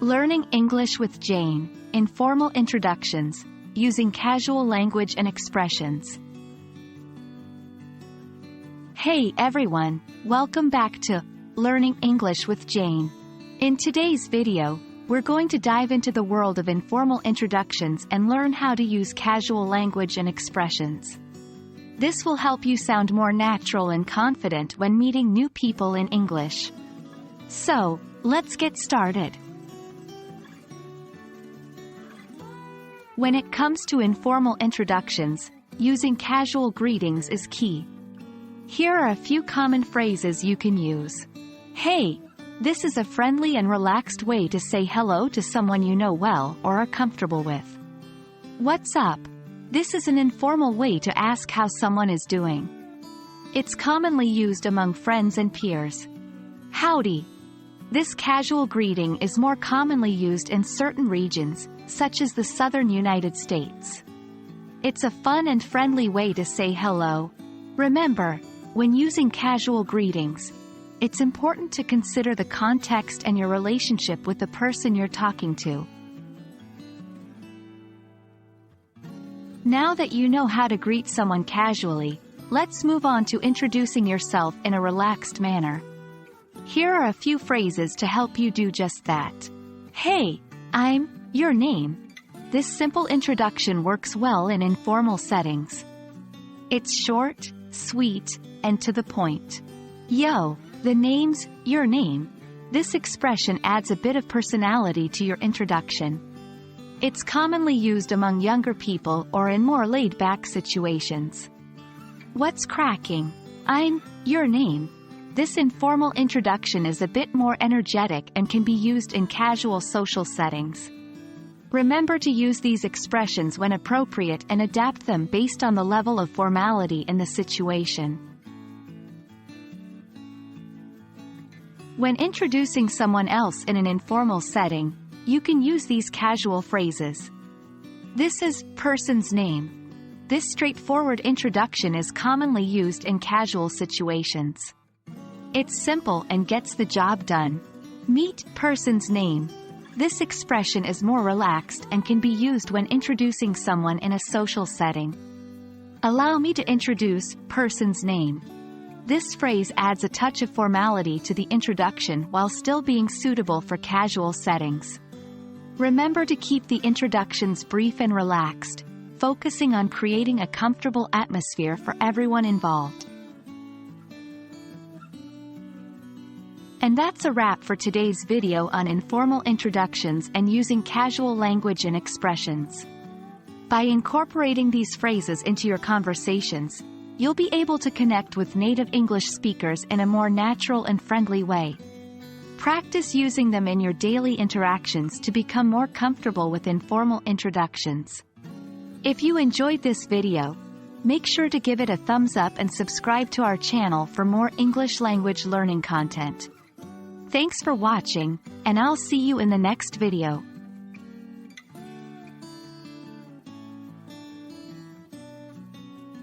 Learning English with Jane, Informal Introductions, Using Casual Language and Expressions. Hey everyone, welcome back to Learning English with Jane. In today's video, we're going to dive into the world of informal introductions and learn how to use casual language and expressions. This will help you sound more natural and confident when meeting new people in English. So, let's get started. When it comes to informal introductions, using casual greetings is key. Here are a few common phrases you can use. Hey, this is a friendly and relaxed way to say hello to someone you know well or are comfortable with. What's up? This is an informal way to ask how someone is doing. It's commonly used among friends and peers. Howdy. This casual greeting is more commonly used in certain regions, such as the southern United States. It's a fun and friendly way to say hello. Remember, when using casual greetings, it's important to consider the context and your relationship with the person you're talking to. Now that you know how to greet someone casually, let's move on to introducing yourself in a relaxed manner. Here are a few phrases to help you do just that. Hey, I'm your name. This simple introduction works well in informal settings. It's short, sweet, and to the point. Yo, the name's your name. This expression adds a bit of personality to your introduction. It's commonly used among younger people or in more laid-back situations. What's cracking? I'm your name. This informal introduction is a bit more energetic and can be used in casual social settings. Remember to use these expressions when appropriate and adapt them based on the level of formality in the situation. When introducing someone else in an informal setting, you can use these casual phrases. This is person's name. This straightforward introduction is commonly used in casual situations. It's simple and gets the job done. Meet person's name. This expression is more relaxed and can be used when introducing someone in a social setting. Allow me to introduce person's name. This phrase adds a touch of formality to the introduction while still being suitable for casual settings. Remember to keep the introductions brief and relaxed, focusing on creating a comfortable atmosphere for everyone involved. And that's a wrap for today's video on informal introductions and using casual language and expressions. By incorporating these phrases into your conversations, you'll be able to connect with native English speakers in a more natural and friendly way. Practice using them in your daily interactions to become more comfortable with informal introductions. If you enjoyed this video, make sure to give it a thumbs up and subscribe to our channel for more English language learning content. Thanks for watching, and I'll see you in the next video.